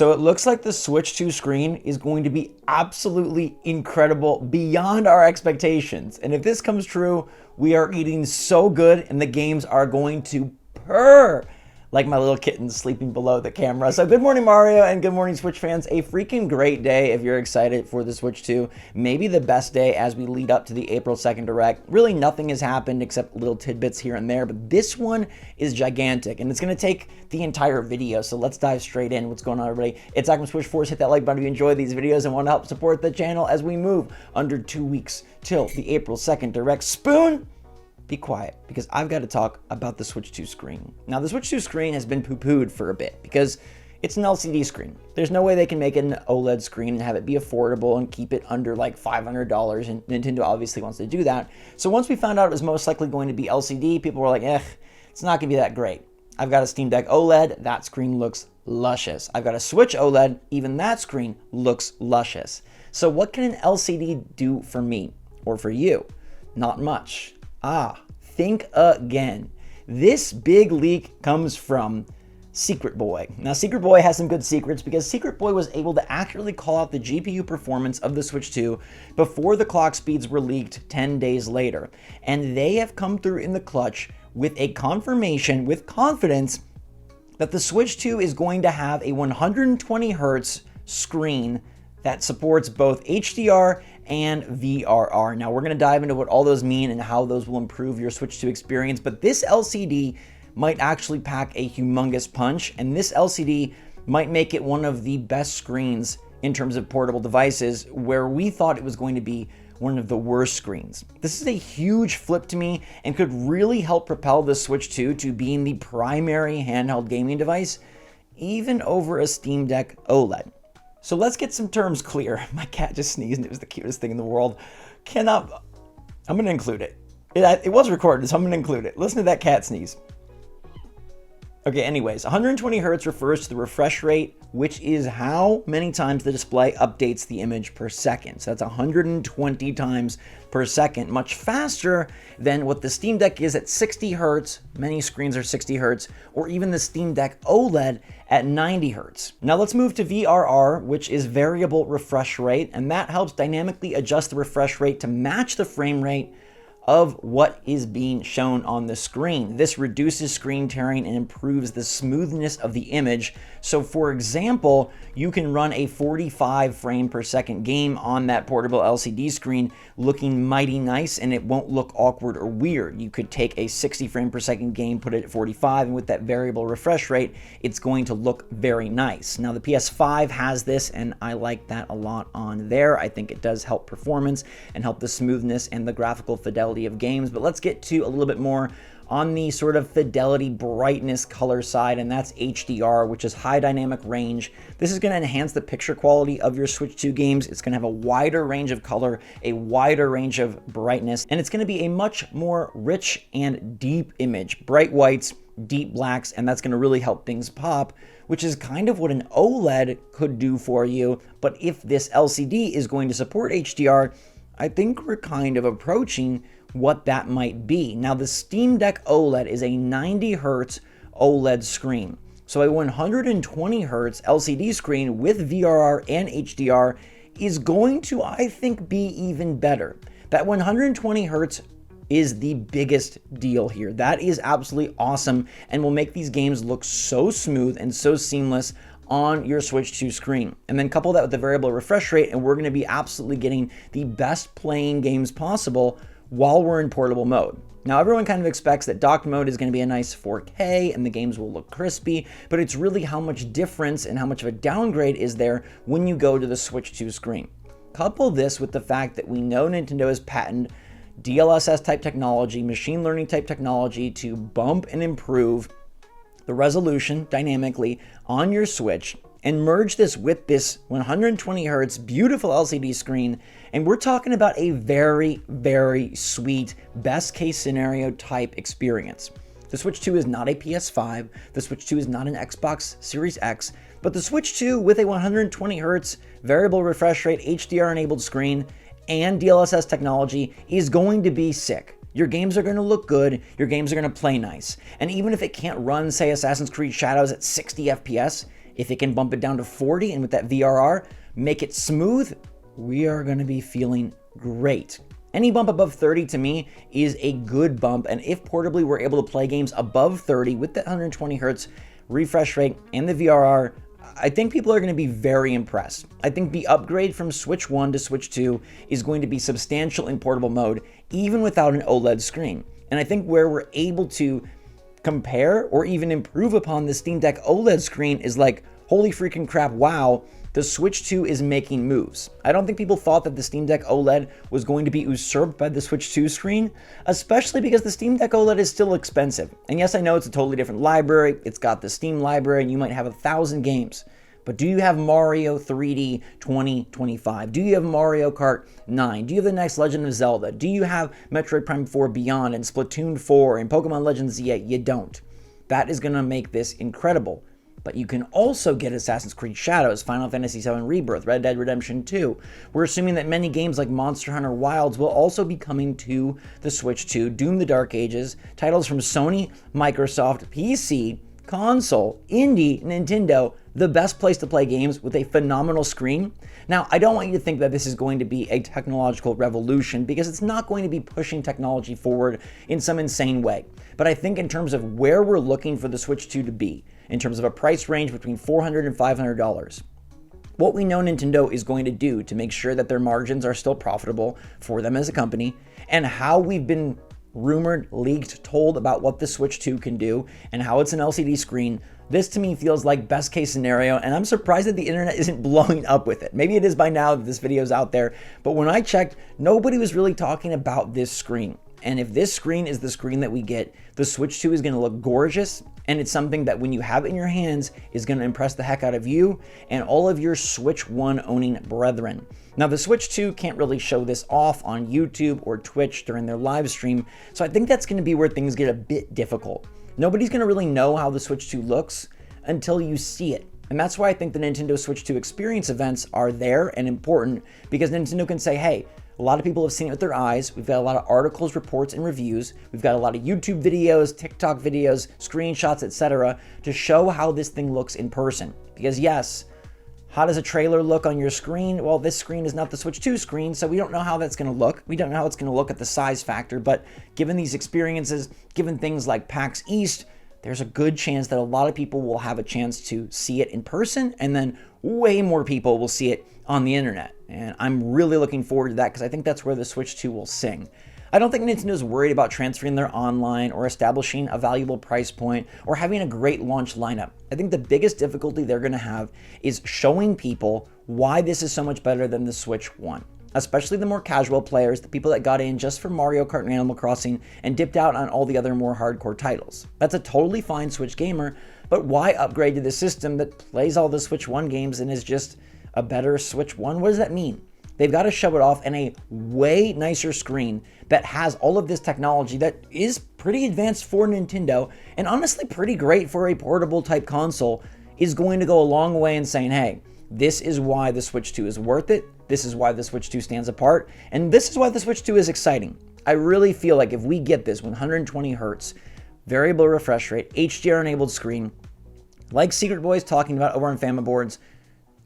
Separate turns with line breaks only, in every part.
So it looks like the Switch 2 screen is going to be absolutely incredible beyond our expectations. And if this comes true, we are eating so good and the games are going to purr like my little kitten sleeping below the camera. So good morning, Mario, and good morning, Switch fans. A freaking great day if you're excited for the Switch 2. Maybe the best day as we lead up to the April 2nd Direct. Really nothing has happened except little tidbits here and there, but this one is gigantic, and it's gonna take the entire video, so let's dive straight in. What's going on, everybody? It's Zach from SwitchForce. Hit that like button if you enjoy these videos and want to help support the channel as we move under 2 weeks till the April 2nd Direct. Spoon! Be quiet, because I've got to talk about the Switch 2 screen. Now, the Switch 2 screen has been poo-pooed for a bit because it's an LCD screen. There's no way they can make it an OLED screen and have it be affordable and keep it under like $500, and Nintendo obviously wants to do that. So once we found out it was most likely going to be LCD, people were like, it's not going to be that great. I've got a Steam Deck OLED, that screen looks luscious. I've got a Switch OLED, even that screen looks luscious. So what can an LCD do for me or for you? Not much. Think again. This big leak comes from Secret Boy. Now, Secret Boy has some good secrets because Secret Boy was able to accurately call out the GPU performance of the Switch 2 before the clock speeds were leaked 10 days later. And they have come through in the clutch with a confirmation with confidence that the Switch 2 is going to have a 120 Hz screen that supports both HDR and VRR. Now, we're going to dive into what all those mean and how those will improve your Switch 2 experience, but this LCD might actually pack a humongous punch, and this LCD might make it one of the best screens in terms of portable devices, where we thought it was going to be one of the worst screens. This is a huge flip to me and could really help propel the Switch 2 to being the primary handheld gaming device, even over a Steam Deck OLED. So let's get some terms clear. My cat just sneezed and it was the cutest thing in the world. I'm going to include it. It was recorded, so I'm going to include it. Listen to that cat sneeze. Okay, anyways, 120 Hz refers to the refresh rate, which is how many times the display updates the image per second. So that's 120 times per second, much faster than what the Steam Deck is at 60 Hz. Many screens are 60 Hz, or even the Steam Deck OLED at 90 Hz. Now let's move to VRR, which is variable refresh rate, and that helps dynamically adjust the refresh rate to match the frame rate of what is being shown on the screen. This reduces screen tearing and improves the smoothness of the image. So for example, you can run a 45 frame per second game on that portable LCD screen looking mighty nice, and it won't look awkward or weird. You could take a 60 frame per second game, put it at 45, and with that variable refresh rate, it's going to look very nice. Now the PS5 has this, and I like that a lot on there. I think it does help performance and help the smoothness and the graphical fidelity of games. But let's get to a little bit more on the sort of fidelity, brightness, color side, and that's HDR, which is high dynamic range. This is going to enhance the picture quality of your Switch 2 games. It's going to have a wider range of color, a wider range of brightness, and it's going to be a much more rich and deep image. Bright whites, deep blacks, and that's going to really help things pop, which is kind of what an OLED could do for you. But if this LCD is going to support HDR, I think we're kind of approaching what that might be. Now, the Steam Deck OLED is a 90 Hz OLED screen. So a 120 Hz LCD screen with VRR and HDR is going to, I think, be even better. That 120 Hz is the biggest deal here. That is absolutely awesome and will make these games look so smooth and so seamless on your Switch 2 screen. And then couple that with the variable refresh rate, and we're going to be absolutely getting the best playing games possible while we're in portable mode. Now, everyone kind of expects that docked mode is going to be a nice 4K and the games will look crispy, but it's really how much difference and how much of a downgrade is there when you go to the Switch 2 screen. Couple this with the fact that we know Nintendo has patented DLSS type technology, machine learning type technology to bump and improve the resolution dynamically on your Switch, and merge this with this 120 Hz beautiful LCD screen, and we're talking about a very, very sweet best case scenario type experience. The Switch 2 is not a PS5, the Switch 2 is not an Xbox Series X, but the Switch 2 with a 120 Hz variable refresh rate HDR enabled screen and DLSS technology is going to be sick. Your games are going to look good, your games are going to play nice. And even if it can't run, say, Assassin's Creed Shadows at 60 FPS, If it can bump it down to 40 and with that VRR, make it smooth, we are going to be feeling great. Any bump above 30 to me is a good bump, and if portably we're able to play games above 30 with that 120 hertz refresh rate and the VRR, I think people are going to be very impressed. I think the upgrade from Switch 1 to Switch 2 is going to be substantial in portable mode, even without an OLED screen. And I think where we're able to compare or even improve upon the Steam Deck OLED screen is like, holy freaking crap, wow, the Switch 2 is making moves. I don't think people thought that the Steam Deck OLED was going to be usurped by the Switch 2 screen, especially because the Steam Deck OLED is still expensive. And yes, I know it's a totally different library. It's got the Steam library and you might have 1,000 games. But do you have Mario 3D 2025? Do you have Mario Kart 9? Do you have the next Legend of Zelda? Do you have Metroid Prime 4 Beyond and Splatoon 4 and Pokemon Legends Z? You don't. That is going to make this incredible. But you can also get Assassin's Creed Shadows, Final Fantasy VII Rebirth, Red Dead Redemption 2. We're assuming that many games like Monster Hunter Wilds will also be coming to the Switch 2, Doom the Dark Ages, titles from Sony, Microsoft, PC, console, indie, Nintendo, the best place to play games with a phenomenal screen. Now, I don't want you to think that this is going to be a technological revolution because it's not going to be pushing technology forward in some insane way. But I think in terms of where we're looking for the Switch 2 to be, in terms of a price range between $400 and $500, what we know Nintendo is going to do to make sure that their margins are still profitable for them as a company, and how we've been rumored, leaked, told about what the Switch 2 can do and how it's an LCD screen, this to me feels like best case scenario, and I'm surprised that the internet isn't blowing up with it. Maybe it is by now that this video is out there, but when I checked, nobody was really talking about this screen. And if this screen is the screen that we get, the Switch 2 is going to look gorgeous, and it's something that when you have it in your hands is going to impress the heck out of you and all of your Switch 1 owning brethren. Now, the Switch 2 can't really show this off on YouTube or Twitch during their live stream, so I think that's going to be where things get a bit difficult. Nobody's going to really know how the Switch 2 looks until you see it. And that's why I think the Nintendo Switch 2 experience events are there and important, because Nintendo can say, hey, a lot of people have seen it with their eyes. We've got a lot of articles, reports, and reviews. We've got a lot of YouTube videos, TikTok videos, screenshots, etc. to show how this thing looks in person. Because yes, how does a trailer look on your screen? Well, this screen is not the Switch 2 screen, so we don't know how that's going to look. We don't know how it's going to look at the size factor, but given these experiences, given things like PAX East, there's a good chance that a lot of people will have a chance to see it in person, and then way more people will see it on the internet. And I'm really looking forward to that because I think that's where the Switch 2 will sing. I don't think Nintendo's worried about transferring their online or establishing a valuable price point or having a great launch lineup. I think the biggest difficulty they're going to have is showing people why this is so much better than the Switch 1. Especially the more casual players, the people that got in just for Mario Kart and Animal Crossing and dipped out on all the other more hardcore titles. That's a totally fine Switch gamer, but why upgrade to the system that plays all the Switch 1 games and is just a better Switch 1? What does that mean? They've got to show it off in a way nicer screen that has all of this technology that is pretty advanced for Nintendo and honestly pretty great for a portable type console, is going to go a long way in saying, hey, this is why the Switch 2 is worth it. This is why the Switch 2 stands apart. And this is why the Switch 2 is exciting. I really feel like if we get this 120 hertz, variable refresh rate, HDR enabled screen, like Secret Boy's talking about over on Fama Boards,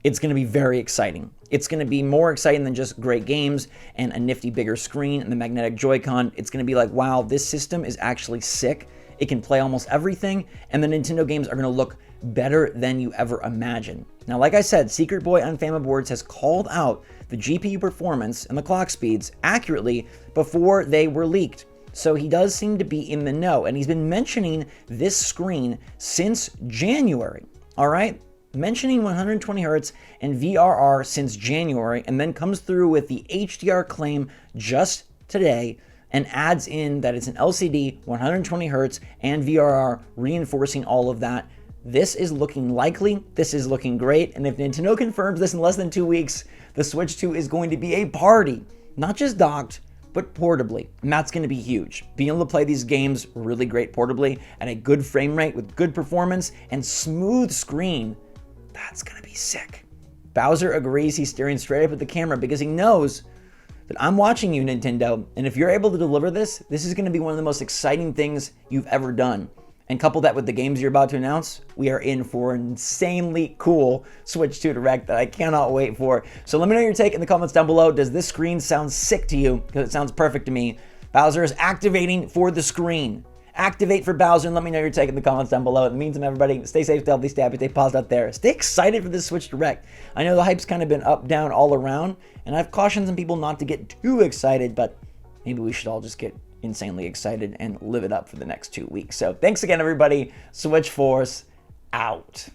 it's going to be very exciting. It's going to be more exciting than just great games and a nifty bigger screen and the magnetic Joy-Con. It's going to be like, wow, this system is actually sick. It can play almost everything, and the Nintendo games are going to look better than you ever imagined. Now, like I said, Secret Boy on Fama Boards has called out the GPU performance and the clock speeds accurately before they were leaked. So he does seem to be in the know, and he's been mentioning this screen since January, all right? Mentioning 120 hertz and VRR since January, and then comes through with the HDR claim just today and adds in that it's an LCD, 120 hertz, and VRR, reinforcing all of that. This is looking likely, this is looking great, and if Nintendo confirms this in less than 2 weeks, the Switch 2 is going to be a party, not just docked, but portably, and that's going to be huge. Being able to play these games really great portably at a good frame rate with good performance and smooth screen, that's going to be sick. Bowser agrees. He's staring straight up at the camera because he knows that I'm watching you, Nintendo, and if you're able to deliver this, this is going to be one of the most exciting things you've ever done. and couple that with the games you're about to announce, we are in for an insanely cool Switch 2 Direct that I cannot wait for. So let me know your take in the comments down below. Does this screen sound sick to you? Because it sounds perfect to me. Bowser is activating for the screen. Activate for Bowser, and let me know your take in the comments down below. In the meantime, everybody, stay safe, stay healthy, stay happy, stay positive out there. Stay excited for this Switch Direct. I know the hype's kind of been up, down, all around, and I've cautioned some people not to get too excited, but maybe we should all just get insanely excited and live it up for the next 2 weeks. So thanks again, everybody. SwitchForce out.